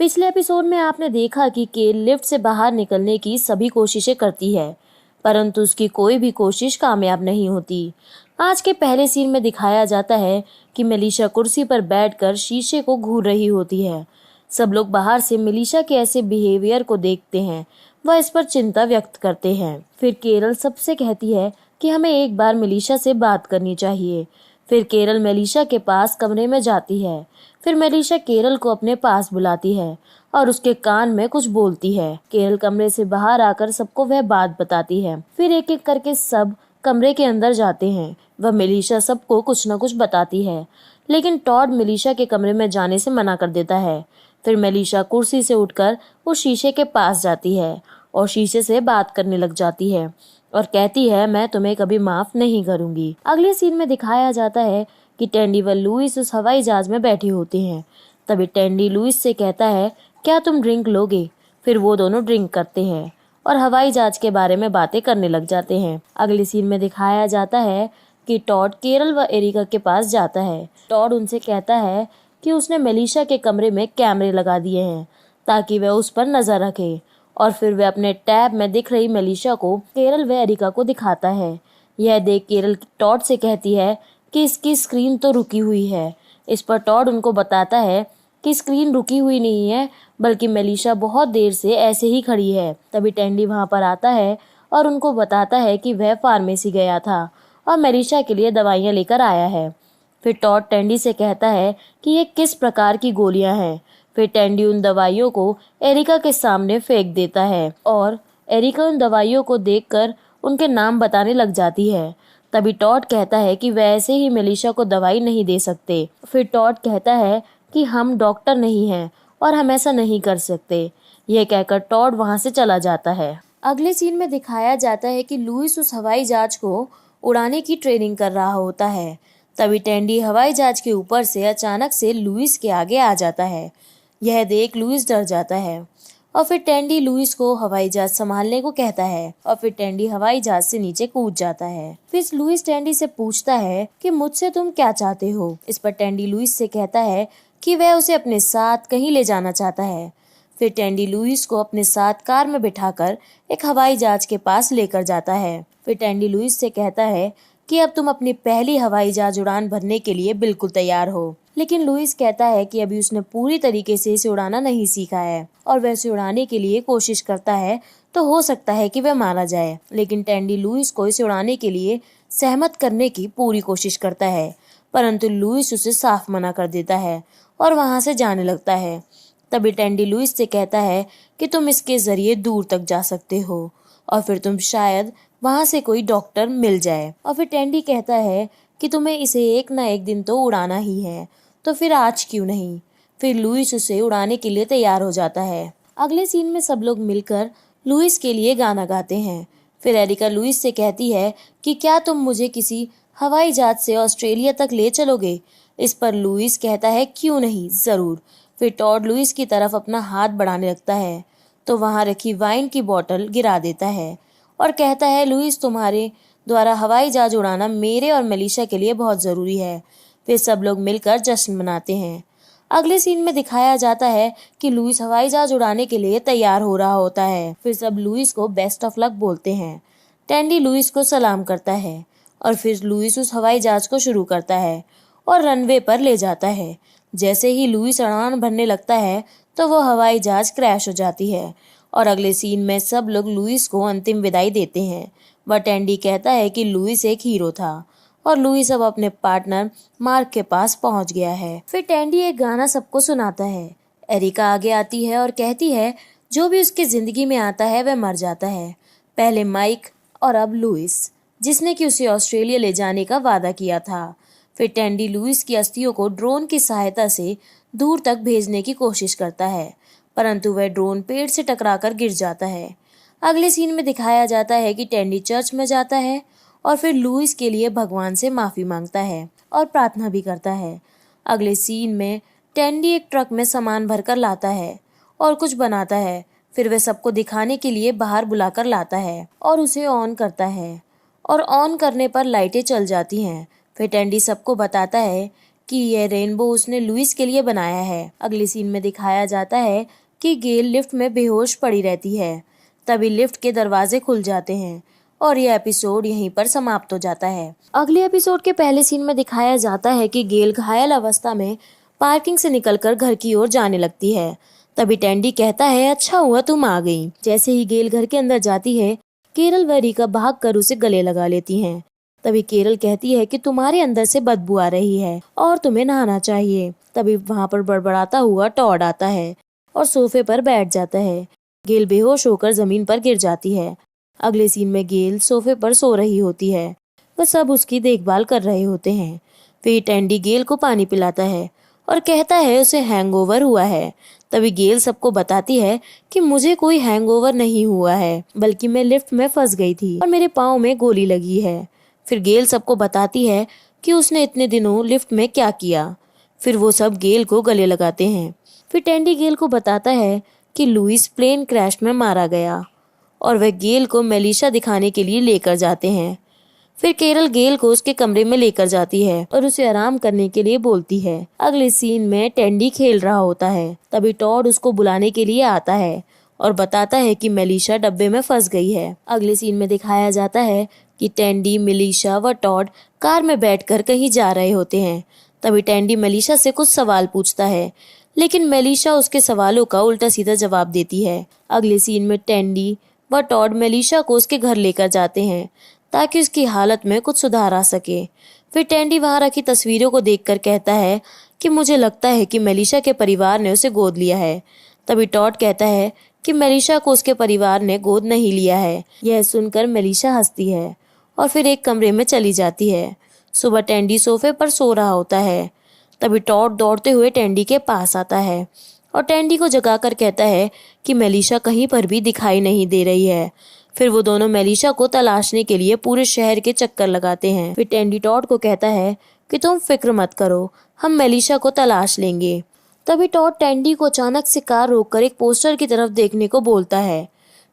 पिछले एपिसोड में आपने देखा कि केल लिफ्ट से बाहर निकलने की सभी कोशिशें करती है, परंतु उसकी कोई भी कोशिश कामयाब नहीं होती। आज के पहले सीन में दिखाया जाता है कि मेलिशा कुर्सी पर बैठकर शीशे को घूर रही होती है। सब लोग बाहर से मेलिशा के ऐसे बिहेवियर को देखते हैं, वह इस पर चिंता व्यक्त करते हैं। फिर केरल सबसे कहती है कि हमें एक बार मेलिशा से बात करनी चाहिए। फिर केरल मेलिशा के पास कमरे में जाती है। फिर मेलिशा केरल को अपने पास बुलाती है और उसके कान में कुछ बोलती है। केरल कमरे से बाहर आकर सबको वह बात बताती है। फिर एक एक करके सब कमरे के अंदर जाते हैं। वह मेलिशा सबको कुछ न कुछ बताती है, लेकिन टॉड मेलिशा के कमरे में जाने से मना कर देता है। फिर मेलिशा कुर्सी से उठकर उस शीशे के पास जाती है और शीशे से बात करने लग जाती है और कहती है, मैं तुम्हें कभी माफ नहीं करूंगी। अगले सीन में दिखाया जाता है कि टैंडी व लुइस उस हवाई जहाज में बैठे होते हैं। तभी टैंडी लुइस से कहता है, क्या तुम ड्रिंक लोगे? फिर वो दोनों ड्रिंक करते हैं और हवाई जहाज के बारे में बातें करने लग जाते हैं। अगले सीन में दिखाया जाता है कि टॉड केरल व एरिका के पास जाता है। टॉड उनसे कहता है कि उसने मेलिशा के कमरे में कैमरे लगा दिए हैं ताकि वह उस पर नजर रखे, और फिर वह अपने टैब में दिख रही मेलिशा को केरल व एरिका को दिखाता है। यह देख केरल टॉड से कहती है कि इसकी स्क्रीन तो रुकी हुई है। इस पर टॉड उनको बताता है कि स्क्रीन रुकी हुई नहीं है, बल्कि मेलिशा बहुत देर से ऐसे ही खड़ी है। तभी टैंडी वहां पर आता है और उनको बताता है कि वह फार्मेसी गया था और मेलिशा के लिए दवाइयां लेकर आया है। फिर टॉड टैंडी से कहता है कि ये किस प्रकार की गोलियां हैं। फिर टैंडी उन दवाइयों को एरिका के सामने फेंक देता है और एरिका उन दवाइयों को देखकर उनके नाम बताने लग जाती है। तभी टॉड कहता है कि वैसे ही मेलिशा को दवाई नहीं दे सकते। फिर टॉड कहता है कि हम डॉक्टर नहीं हैं और हम ऐसा नहीं कर सकते। यह कहकर टॉड वहां से चला जाता है। अगले सीन में दिखाया जाता है कि लुइस उस हवाई जहाज को उड़ाने की ट्रेनिंग कर रहा होता है। तभी टैंडी हवाई जहाज के ऊपर से अचानक से लुइस के आगे आ जाता है। यह देख लुइस डर जाता है और फिर टैंडी लुइस को हवाई जहाज संभालने को कहता है और फिर टैंडी हवाई जहाज से नीचे कूद जाता है। फिर लुइस टैंडी से पूछता है कि मुझसे तुम क्या चाहते हो। इस पर टैंडी लुइस से कहता है कि वह उसे अपने साथ कहीं ले जाना चाहता है। फिर टैंडी लुइस को अपने साथ कार में बिठाकर एक हवाई जहाज के पास लेकर जाता है। फिर टैंडी लुइस से कहता है कि अब तुम अपनी पहली हवाई जहाज उड़ान भरने के लिए बिल्कुल तैयार हो। लेकिन लुइस कहता है कि अभी उसने पूरी तरीके से इसे उड़ाना नहीं सीखा है और वह इसे उड़ाने के लिए कोशिश करता है तो हो सकता है कि वह मारा जाए। लेकिन टैंडी लुइस को इसे उड़ाने के लिए सहमत करने की पूरी कोशिश करता है, परंतु लुइस उसे साफ मना कर देता है और वहां से जाने लगता है। तभी टैंडी लुइस से कहता है कि तुम इसके जरिए दूर तक जा सकते हो और फिर तुम शायद वहां से कोई डॉक्टर मिल जाए। और फिर टैंडी कहता है कि तुम्हें इसे एक ना एक दिन तो उड़ाना ही है, तो फिर आज क्यों नहीं। फिर लुइस उसे उड़ाने के लिए तैयार हो जाता है। अगले सीन में सब लोग मिलकर लुइस के लिए गाना गाते हैं। फिर एरिका लुइस से कहती है कि क्या तुम मुझे किसी हवाई जहाज से ऑस्ट्रेलिया तक ले चलोगे। इस पर लुइस कहता है क्यों नहीं, जरूर। फिर टॉड लुइस की तरफ अपना हाथ बढ़ाने लगता है तो वहां रखी वाइन की बोतल गिरा देता है और कहता है, लुइस तुम्हारे द्वारा हवाई जहाज उड़ाना मेरे और मेलिशा के लिए बहुत जरूरी है। फिर सब लोग मिलकर जश्न मनाते हैं। अगले सीन में दिखाया जाता है कि लुइस हवाई जहाज उड़ाने के लिए तैयार हो रहा होता है। फिर सब लुइस को बेस्ट ऑफ लक बोलते हैं। टैंडी लुइस को सलाम करता है और फिर लुइस उस हवाई जहाज को शुरू करता है और रनवे पर ले जाता है। जैसे ही लुइस उड़ान भरने लगता है तो वो हवाई जहाज क्रैश हो जाती है और अगले सीन में सब लोग लुइस को अंतिम विदाई देते हैं। वह टैंडी कहता है कि लुइस एक हीरो था और लुइस अब अपने पार्टनर मार्क के पास पहुंच गया है। फिर टैंडी एक गाना सबको सुनाता है। एरिका आगे आती है और कहती है जो भी उसकी जिंदगी में आता है वह मर जाता है, पहले माइक और अब लुइस, जिसने कि उसे ऑस्ट्रेलिया ले जाने का वादा किया था। फिर टैंडी लुइस की अस्थियों को ड्रोन की सहायता से दूर तक भेजने की कोशिश करता है, परंतु वह ड्रोन पेड़ से टकराकर गिर जाता है। अगले सीन में दिखाया जाता है कि टैंडी चर्च में जाता है और फिर लुइस के लिए भगवान से माफी मांगता है और प्रार्थना भी करता है। अगले सीन में टैंडी एक ट्रक में सामान भरकर लाता है और कुछ बनाता है। फिर वह सबको दिखाने के लिए बाहर बुलाकर लाता है और उसे ऑन करता है और ऑन करने पर लाइटें चल जाती हैं। फिर टैंडी सबको बताता है कि यह रेनबो उसने लुइस के लिए बनाया है। अगले सीन में दिखाया जाता है कि गेल लिफ्ट में बेहोश पड़ी रहती है। तभी लिफ्ट के दरवाजे खुल जाते हैं और यह एपिसोड यहीं पर समाप्त हो जाता है। अगले एपिसोड के पहले सीन में दिखाया जाता है कि गेल घायल अवस्था में पार्किंग से निकलकर घर की ओर जाने लगती है। तभी टैंडी कहता है, अच्छा हुआ तुम आ गई। जैसे ही गेल घर के अंदर जाती है, केरल व रीका भागकर उसे गले लगा लेती हैं। तभी केरल कहती है कि तुम्हारे अंदर से बदबू आ रही है और तुम्हें नहाना चाहिए। तभी वहाँ पर बड़बड़ाता हुआ टॉड आता है और सोफे पर बैठ जाता है। गेल बेहोश होकर जमीन पर गिर जाती है। अगले सीन में गेल सोफे पर सो रही होती है। वह सब उसकी देखभाल कर रहे होते हैं। फिर टैंडी गेल को पानी पिलाता है और कहता है उसे हैंगओवर हुआ है। तभी गेल सबको बताती है कि मुझे कोई हैंगओवर नहीं हुआ है, बल्कि मैं लिफ्ट में फंस गई थी और मेरे पाँव में गोली लगी है। फिर गेल सबको बताती है कि उसने इतने दिनों लिफ्ट में क्या किया। फिर वो सब गेल को गले लगाते हैं। फिर टैंडी गेल को बताता है कि लुइस प्लेन क्रैश में मारा गया और वह गेल को मेलिशा दिखाने के लिए लेकर जाते हैं। फिर केरल गेल को उसके कमरे में लेकर जाती है और उसे आराम करने के लिए बोलती है। अगले सीन में टैंडी खेल रहा होता है। तभी टॉड उसको बुलाने के लिए आता है और बताता है कि मेलिशा डब्बे में फंस गई है। अगले सीन में दिखाया जाता है कि टैंडी, मेलिशा व टॉड कार में बैठकर कहीं जा रहे होते हैं। तभी टैंडी मेलिशा से कुछ सवाल पूछता है, लेकिन मेलिशा उसके सवालों का उल्टा सीधा जवाब देती है। अगले सीन में टैंडी व टॉड मेलिशा को उसके घर लेकर जाते हैं ताकि उसकी हालत में कुछ सुधार आ सके। फिर टैंडी वहां रखी तस्वीरों को देखकर कहता है कि मुझे लगता है कि मेलिशा के परिवार ने उसे गोद लिया है। तभी टॉड कहता है कि मेलिशा को उसके परिवार ने गोद नहीं लिया है। यह सुनकर मेलिशा हंसती है और फिर एक कमरे में चली जाती है। सुबह टैंडी सोफे पर सो रहा होता है। तभी टॉड दौड़ते हुए टैंडी के पास आता है और टैंडी को जगाकर कहता है कि मेलिशा कहीं पर भी दिखाई नहीं दे रही है। फिर वो दोनों मेलिशा को तलाशने के लिए पूरे शहर के चक्कर लगाते हैं। फिर टैंडी टॉड को कहता है कि तुम फिक्र मत करो, हम मेलिशा को तलाश लेंगे। तभी टॉड टैंडी को अचानक से कार रोककर एक पोस्टर की तरफ देखने को बोलता है।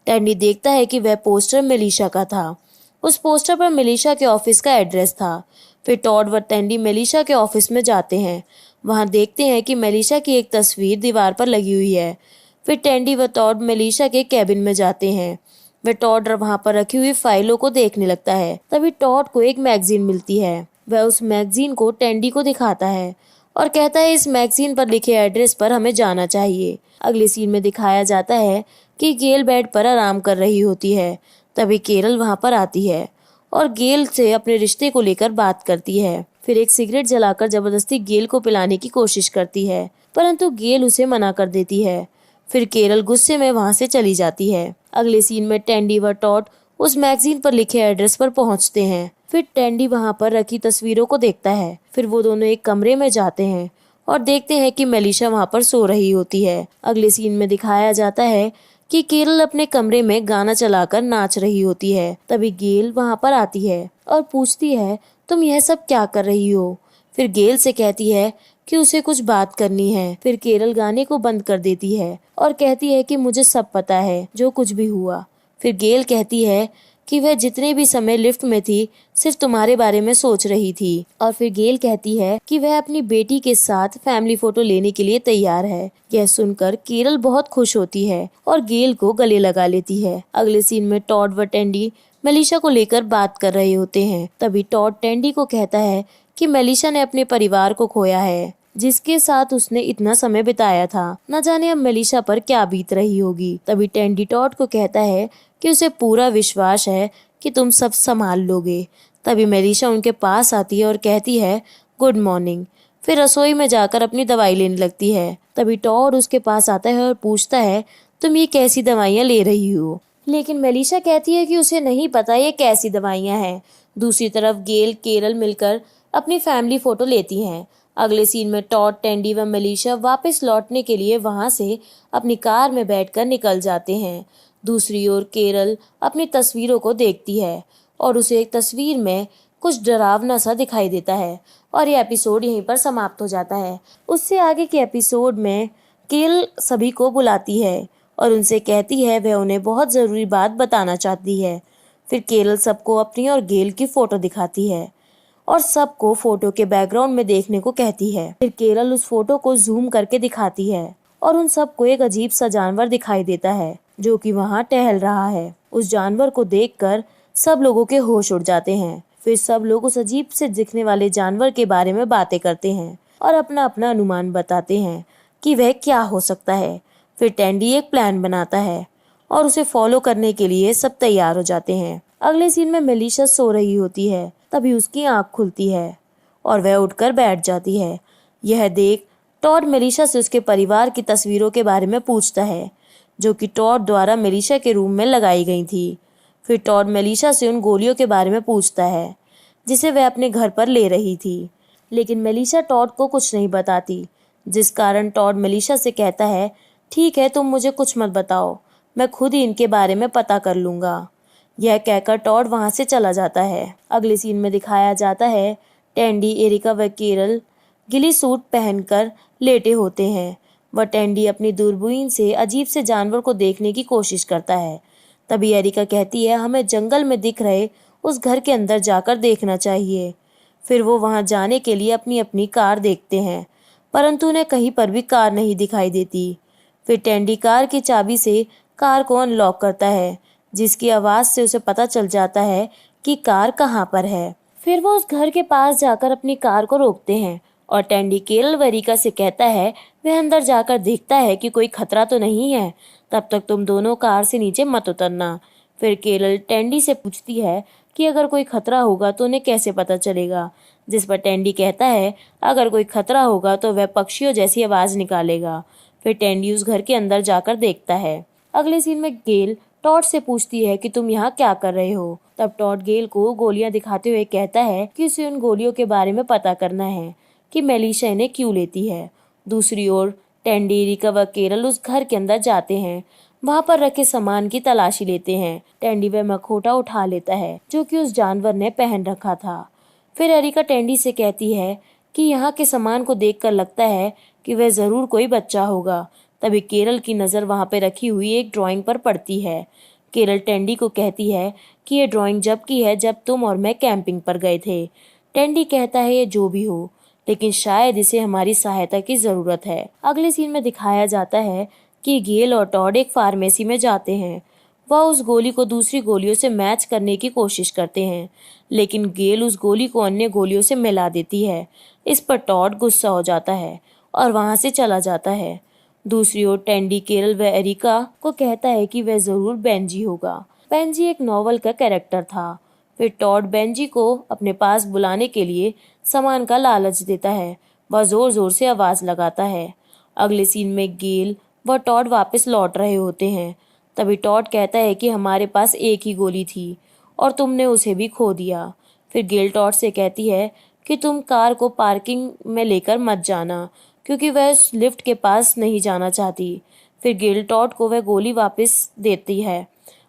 टैंडी देखता है कि वह पोस्टर मेलिशा का था। उस पोस्टर पर मेलिशा के ऑफिस का एड्रेस था। फिर टॉड व टैंडी मेलिशा के ऑफिस में जाते हैं। वहां देखते हैं कि मेलिशा की एक तस्वीर दीवार पर लगी हुई है। फिर टैंडी व टॉड मेलिशा के कैबिन में जाते हैं। वह टॉड वहां पर रखी हुई फाइलों को देखने लगता है। तभी टॉड को एक मैगजीन मिलती है। वह उस मैगजीन को टैंडी को दिखाता है और कहता है इस मैगजीन पर लिखे एड्रेस पर हमें जाना चाहिए। अगले सीन में दिखाया जाता है कि गेल बेड पर आराम कर रही होती है। तभी केरल वहां पर आती है और गेल से अपने रिश्ते को लेकर बात करती है। फिर एक सिगरेट जलाकर जबरदस्ती गेल को पिलाने की कोशिश करती है, परंतु गेल उसे मना कर देती है। फिर केरल गुस्से में वहां से चली जाती है। अगले सीन में टैंडी व टॉड उस मैगजीन पर लिखे एड्रेस पर पहुंचते हैं। फिर टैंडी वहां पर रखी तस्वीरों को देखता है। फिर वो दोनों एक कमरे में जाते हैं और देखते हैं कि मेलिशा वहां पर सो रही होती है। अगले सीन में दिखाया जाता है कि केरल अपने कमरे में गाना चलाकर नाच रही होती है। तभी गेल वहां पर आती है और पूछती है, तुम यह सब क्या कर रही हो? फिर गेल से कहती है कि उसे कुछ बात करनी है। फिर केरल गाने को बंद कर देती है और कहती है कि मुझे सब पता है, जो कुछ भी हुआ। फिर गेल कहती है कि वह जितने भी समय लिफ्ट में थी सिर्फ तुम्हारे बारे में सोच रही थी। और फिर गेल कहती है कि वह अपनी बेटी के साथ फैमिली फोटो लेने के लिए तैयार है। यह सुनकर केरल बहुत खुश होती है और गेल को गले लगा लेती है। अगले सीन में टॉड व टैंडी मेलिशा को लेकर बात कर रहे होते हैं। तभी टॉड टैंडी को कहता है कि मेलिशा ने अपने परिवार को खोया है, जिसके साथ उसने इतना समय बिताया था। न जाने अब मेलिशा पर क्या बीत रही होगी। तभी टैंडी टॉड को कहता है कि उसे पूरा विश्वास है कि तुम सब संभाल लोगे। तभी मेलिशा उनके पास आती है और कहती है गुड मॉर्निंग। फिर रसोई में जाकर अपनी दवाई लेने लगती है। तभी टॉड उसके पास आता है और पूछता है तुम ये कैसी दवाइयाँ ले रही हो? लेकिन मेलिशा कहती है कि उसे नहीं पता ये कैसी दवाइयाँ हैं। दूसरी तरफ गेल केरल मिलकर अपनी फैमिली फोटो लेती हैं। अगले सीन में टॉड, टैंडी व मेलिशा वापस लौटने के लिए वहां से अपनी कार में बैठकर निकल जाते हैं। दूसरी ओर केरल अपनी तस्वीरों को देखती है और उसे एक तस्वीर में कुछ डरावना सा दिखाई देता है और ये एपिसोड यहीं पर समाप्त हो जाता है। उससे आगे के एपिसोड में केरल सभी को बुलाती है और उनसे कहती है वह उन्हें बहुत ज़रूरी बात बताना चाहती है। फिर केरल सबको अपनी और गेल की फोटो दिखाती है और सबको फोटो के बैकग्राउंड में देखने को कहती है। फिर केरल उस फोटो को जूम करके दिखाती है और उन सबको एक अजीब सा जानवर दिखाई देता है जो कि वहाँ टहल रहा है। उस जानवर को देखकर सब लोगों के होश उड़ जाते हैं। फिर सब लोग उस अजीब से दिखने वाले जानवर के बारे में बातें करते हैं और अपना अपना अनुमान बताते हैं कि वह क्या हो सकता है। फिर टैंडी एक प्लान बनाता है और उसे फॉलो करने के लिए सब तैयार हो जाते हैं। अगले सीन में मेलिशा सो रही होती है, तभी उसकी आंख खुलती है और वह उठकर बैठ जाती है। यह देख टॉड मेलिशा से उसके परिवार की तस्वीरों के बारे में पूछता है जो कि टॉड द्वारा मेलिशा के रूम में लगाई गई थी। फिर टॉड मेलिशा से उन गोलियों के बारे में पूछता है जिसे वह अपने घर पर ले रही थी, लेकिन मेलिशा टॉड को कुछ नहीं बताती, जिस कारण टॉड मेलिशा से कहता है ठीक है, तुम मुझे कुछ मत बताओ, मैं खुद ही इनके बारे में पता कर लूंगा। यह कहकर टॉड वहां से चला जाता है। अगले सीन में दिखाया जाता है टैंडी, एरिका व केरल गिली सूट पहनकर लेटे होते हैं। वह टैंडी अपनी दूरबीन से अजीब से जानवर को देखने की कोशिश करता है। तभी एरिका कहती है हमें जंगल में दिख रहे उस घर के अंदर जाकर देखना चाहिए। फिर वो वहां जाने के लिए अपनी अपनी कार देखते हैं, परंतु उन्हें कहीं पर भी कार नहीं दिखाई देती। फिर टैंडी कार की चाबी से कार को अनलॉक करता है, जिसकी आवाज से उसे पता चल जाता है कि कार कहाँ पर है। फिर वो उस घर के पास जाकर अपनी कार को रोकते हैं और टैंडी केरल व एरिका से कहता है वह अंदर जाकर देखता है कि कोई खतरा तो नहीं है, तब तक तुम दोनों कार से नीचे मत उतरना। फिर केरल टैंडी से पूछती है कि अगर कोई खतरा होगा तो उन्हें कैसे पता चलेगा, जिस पर टैंडी कहता है अगर कोई खतरा होगा तो वह पक्षियों जैसी आवाज निकालेगा। फिर टैंडी उस घर के अंदर जाकर देखता है। अगले सीन में गेल टॉड से पूछती है कि तुम यहाँ क्या कर रहे हो। तब टॉड गेल को गोलियां दिखाते हुए कहता है कि उसे उन गोलियों के बारे में पता करना है कि मेलिशा इन्हें क्यों लेती है। दूसरी ओर टैंडी, एरिका व केरल उस घर के अंदर जाते हैं। वहां पर रखे सामान की तलाशी लेते हैं। टैंडी वह मखोटा उठा लेता है जो कि उस जानवर ने पहन रखा था। फिर एरिका टैंडी से कहती है कि यहाँ के सामान को देखकर लगता है कि वह जरूर कोई बच्चा होगा। तभी केरल की नजर वहां पे रखी हुई एक ड्राइंग पर पड़ती है। केरल टैंडी को कहती है कि ये ड्राइंग जब की है जब तुम और मैं कैंपिंग पर गए थे। टैंडी कहता है ये जो भी हो, लेकिन शायद इसे हमारी सहायता की जरूरत है। अगले सीन में दिखाया जाता है कि गेल और टॉड एक फार्मेसी में जाते हैं। वह उस गोली को दूसरी गोलियों से मैच करने की कोशिश करते हैं, लेकिन गेल उस गोली को अन्य गोलियों से मिला देती है। इस पर टॉड गुस्सा हो जाता है और वहां से चला जाता है। दूसरी ओर टैंडी केरल व एरिका को कहता है कि वह जरूर बेंजी होगा। बेंजी एक नॉवल का कैरेक्टर था। फिर टॉड बेंजी को अपने पास बुलाने के लिए सामान का लालच देता है। वह जोर जोर से आवाज लगाता है। अगले सीन में गेल व टॉड वापस लौट रहे होते हैं। तभी टॉड कहता है कि हमारे पास एक ही गोली थी और तुमने उसे भी खो दिया। फिर गेल टॉड से कहती है कि तुम कार को पार्किंग में लेकर मत जाना, क्योंकि वह उस लिफ्ट के पास नहीं जाना चाहती। फिर गेल टॉड को वह गोली वापस देती है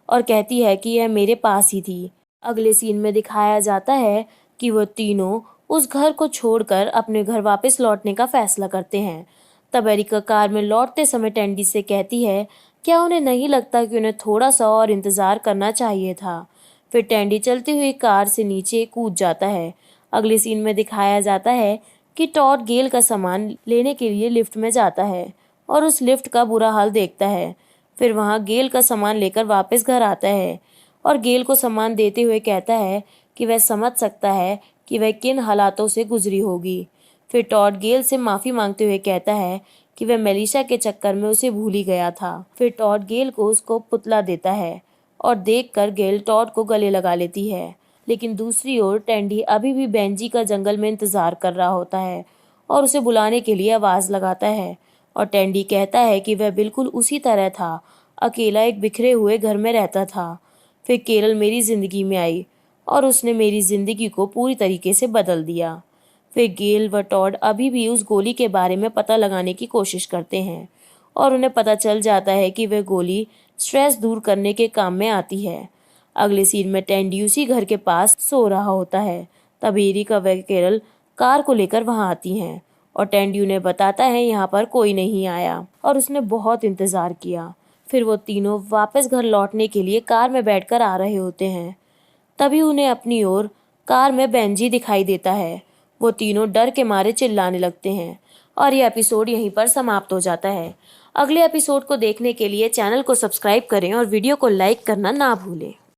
और कहती है कि यह मेरे पास ही थी। अगले सीन में दिखाया जाता है कि वो तीनों उस घर को छोड़कर अपने घर वापस लौटने का फैसला करते हैं। तब एरिका कार में लौटते समय टैंडी से कहती है क्या उन्हें नहीं लगता कि उन्हें थोड़ा सा और इंतजार करना चाहिए था। फिर टैंडी चलती हुई कार से नीचे कूद जाता है। अगले सीन में दिखाया जाता है कि टॉड गेल का सामान लेने के लिए लिफ्ट में जाता है और उस लिफ्ट का बुरा हाल देखता है। फिर वहां गेल का सामान लेकर वापस घर आता है और गेल को सामान देते हुए कहता है कि वह समझ सकता है कि वह किन हालातों से गुजरी होगी। फिर टॉड गेल से माफी मांगते हुए कहता है कि वह मेलिशा के चक्कर में उसे भूल ही गया था। फिर टॉड गेल को उसको पुतला देता है और देखकर गेल टॉड को गले लगा लेती है। लेकिन दूसरी ओर टैंडी अभी भी बेंजी का जंगल में इंतजार कर रहा होता है और उसे बुलाने के लिए आवाज लगाता है और टैंडी कहता है कि वह बिल्कुल उसी तरह था, अकेला एक बिखरे हुए घर में रहता था। फिर केरल मेरी जिंदगी में आई और उसने मेरी जिंदगी को पूरी तरीके से बदल दिया। फिर गेल व टॉड अभी भी उस गोली के बारे में पता लगाने की कोशिश करते हैं और उन्हें पता चल जाता है कि वह गोली स्ट्रेस दूर करने के काम में आती है। अगले सीन में टैंडी उसी घर के पास सो रहा होता है। तभी एरिका व केरल कार को लेकर वहां आती हैं और टैंडी उन्हें बताता है यहाँ पर कोई नहीं आया और उसने बहुत इंतजार किया। फिर वो तीनों वापस घर लौटने के लिए कार में बैठकर आ रहे होते हैं। तभी उन्हें अपनी ओर कार में बेंजी दिखाई देता है। वो तीनों डर के मारे चिल्लाने लगते हैं और ये एपिसोड यहीं पर समाप्त हो जाता है। अगले एपिसोड को देखने के लिए चैनल को सब्सक्राइब करें और वीडियो को लाइक करना ना भूलें।